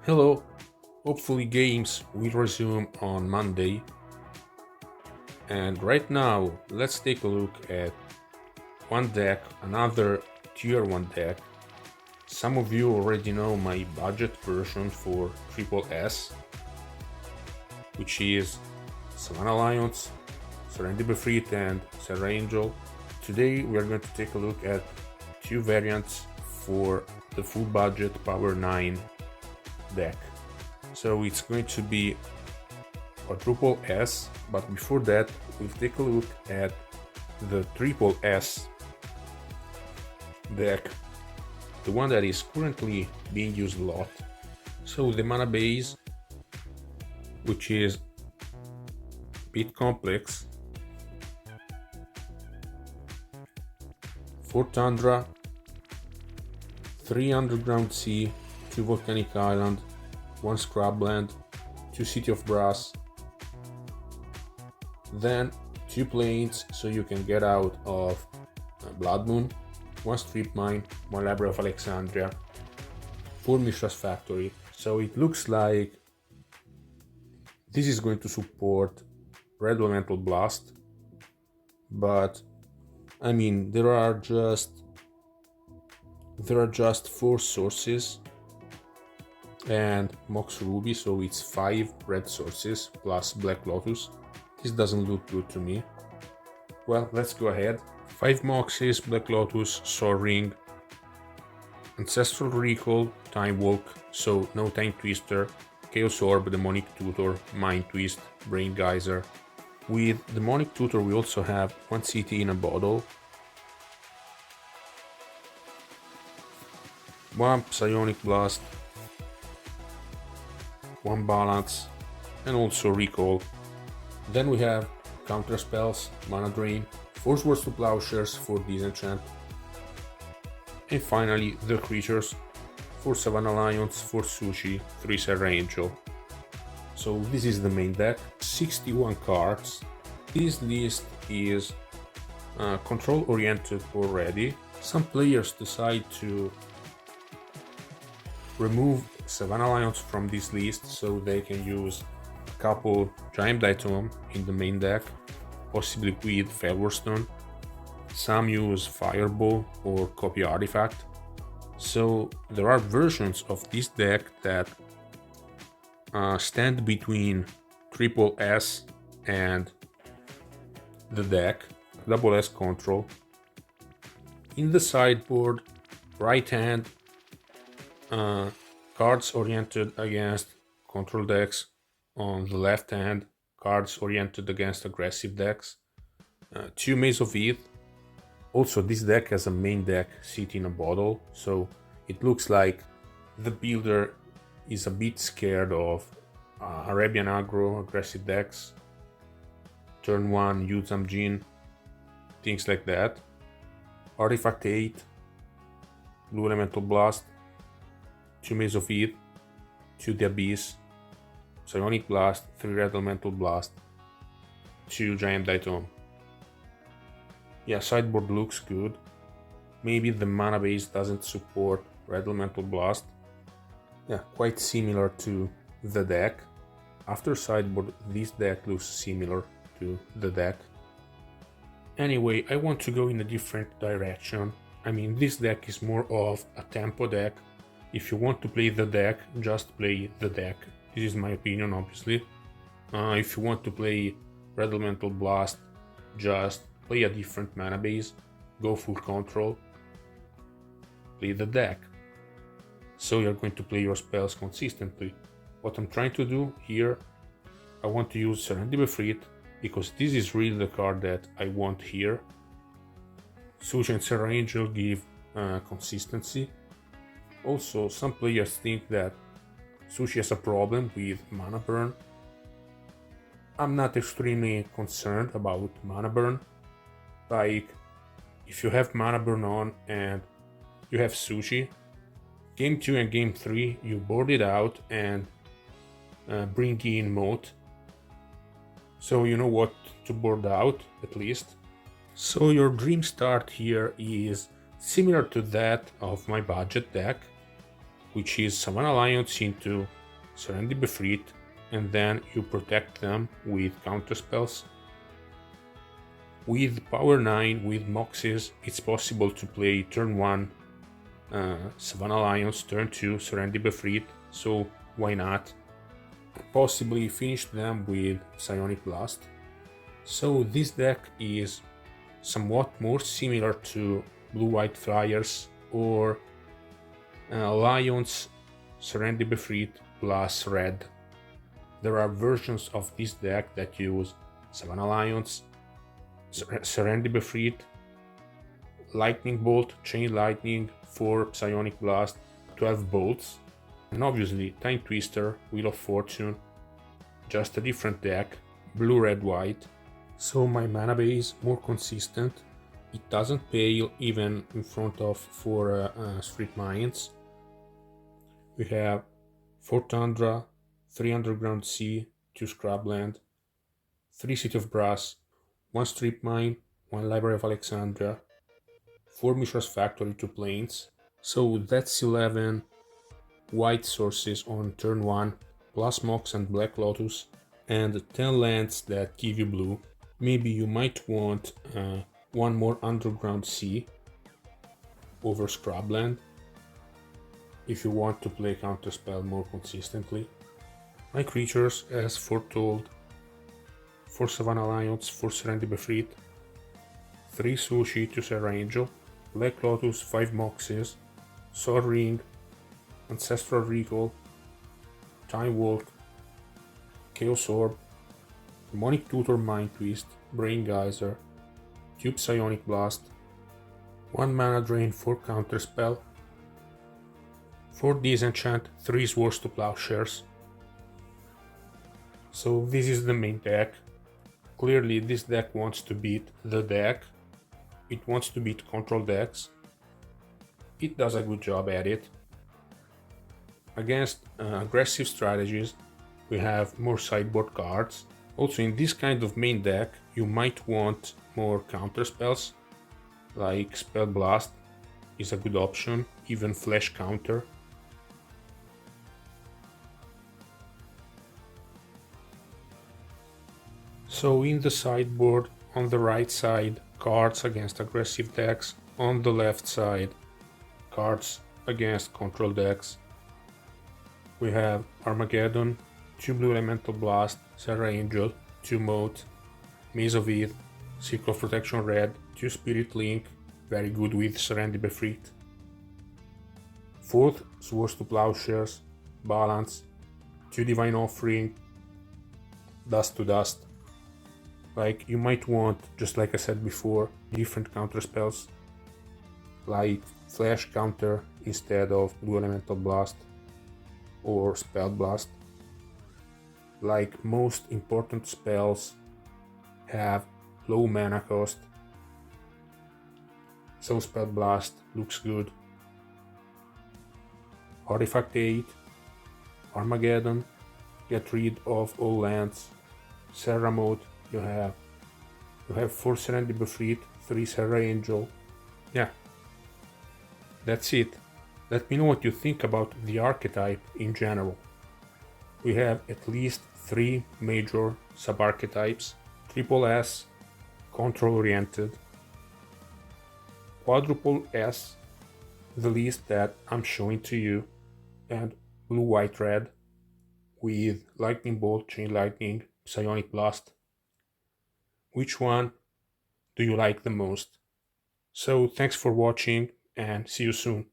Hello, hopefully games will resume on Monday. And right now, let's take a look at one deck, another tier 1 deck. Some of you already know my budget version for triple S, which is Savannah Lions, Serendib Efreet and Serra Angel. Today we are going to take a look at two variants for the full budget Power 9 deck. So it's going to be quadruple S, but before that we'll take a look at the triple S deck, the one that is currently being used a lot. So the mana base, which is a bit complex, 4 Tundra, 3 Underground Sea, 2 Volcanic Island, 1 Scrubland, 2 City of Brass, then 2 planes so you can get out of Blood Moon, 1 Strip Mine, 1 Library of Alexandria, 4 Mishra's Factory. So it looks like this is going to support Red Elemental Blast, but I mean there are just 4 sources and Mox Ruby, so it's 5 red sources plus Black Lotus. This doesn't look good to me. Well, let's go ahead. 5 Moxes, Black Lotus, Soul Ring, Ancestral Recall, Time Walk, so no Time Twister, Chaos Orb, Demonic Tutor, Mind Twist, Brain Geyser. With Demonic Tutor we also have 1 City in a Bottle, 1 Psionic Blast, 1 Balance, and also Recall. Then we have counter spells, Mana Drain, Force Words to Plowshares for Disenchant, and finally the creatures, 4 Savannah Lions, 4 Su-Chi, 3 Serra Angel. So this is the main deck, 61 cards. This list is control oriented already. Some players decide to remove Savannah Lions from this list so they can use a couple Giant Tome in the main deck, possibly with Felwardstone. Some use Fireball or Copy Artifact. So there are versions of this deck that stand between triple S and the deck, double S control. In the sideboard, right hand, cards oriented against control decks. On the left hand, cards oriented against aggressive decks. 2 Maze of Ith. Also, this deck has a main deck City in a Bottle, so it looks like the builder is a bit scared of Arabian aggro, aggressive decks. Turn 1, Juzam Jin, things like that. Artifact 8, Blue Elemental Blast, 2 Maze of Ith, 2 The Abyss, Psionic Blast, 3 Red Elemental Blast, 2 Giant Tome. Yeah, sideboard looks good. Maybe the mana base doesn't support Red Elemental Blast. Yeah, quite similar to the deck. After sideboard, this deck looks similar to the deck. Anyway, I want to go in a different direction. I mean, this deck is more of a tempo deck. If you want to play the deck, just play the deck. This is my opinion, obviously. If you want to play Red Elemental Blast, just play a different mana base, go full control, play the deck. So you're going to play your spells consistently. What I'm trying to do here, I want to use Serendib Efreet, because this is really the card that I want here. Su-Chi and Serra Angel give consistency. Also, some players think that Su-Chi has a problem with mana burn. I'm not extremely concerned about mana burn. Like, if you have mana burn on and you have Su-Chi, game 2 and game 3 you board it out and bring in Moat. So you know what to board out, at least. So your dream start here is similar to that of my budget deck. which is Savannah Lions into Serendib Efreet, and then you protect them with counterspells. With Power 9, with Moxes, it's possible to play turn 1 Savannah Lions, turn 2 Serendib Efreet, so why not? Possibly finish them with Psionic Blast. So this deck is somewhat more similar to Blue-White Flyers or Lions Serendib Efreet plus Red. There are versions of this deck that use Savannah Lions, Serendib Efreet, Lightning Bolt, Chain Lightning, 4 Psionic Blast, 12 bolts, and obviously Time Twister, Wheel of Fortune, just a different deck, blue, red, white. So my mana base more consistent, it doesn't pale even in front of 4 Street Mines. We have 4 Tundra, 3 Underground Sea, 2 Scrubland, 3 City of Brass, 1 Strip Mine, 1 Library of Alexandria, 4 Mishra's Factory, 2 Plains. So that's 11 white sources on turn 1, plus Mox and Black Lotus, and 10 lands that give you blue. Maybe you might want 1 more Underground Sea over Scrubland if you want to play Counterspell more consistently. My creatures, as foretold, 4 Savannah Lions, 4 Serendib Efreet, 3 Su-Chi, 2 Serra Angel, Black Lotus, 5 Moxes, Sword Ring, Ancestral Recall, Time Walk, Chaos Orb, Demonic Tutor, Mind Twist, Brain Geyser, 2 Psionic Blast, 1 Mana Drain, 4 Counterspell, 4 Disenchant, 3 Swords to Plowshares. So this is the main deck. Clearly this deck wants to beat the deck. It wants to beat control decks. It does a good job at it. Against aggressive strategies, we have more sideboard cards. Also in this kind of main deck, you might want more counter spells, like Spell Blast is a good option, even Flash Counter. So in the sideboard, on the right side, cards against aggressive decks, on the left side, cards against control decks. We have Armageddon, 2 Blue Elemental Blast, Serra Angel, 2 Moat, Maze of Ith, Circle of Protection Red, 2 Spirit Link, very good with Serendib Efreet. 4th, Swords to Plowshares, Balance, 2 Divine Offering, Dust to Dust. Like, you might want, just like I said before, different counter spells, like Flash Counter instead of Blue Elemental Blast or Spell Blast. Like, most important spells have low mana cost, so Spell Blast looks good. Artifact 8, Armageddon, get rid of all lands. Serra mode, you have 4 Serendib Efreet, 3 Serra Angel. Yeah, that's it. Let me know what you think about the archetype in general. We have at least 3 major sub-archetypes: triple S, control oriented, quadruple S, the list that I'm showing to you, and blue, white, red with lightning bolt, chain lightning, psionic blast. Which one do you like the most? So thanks for watching and see you soon.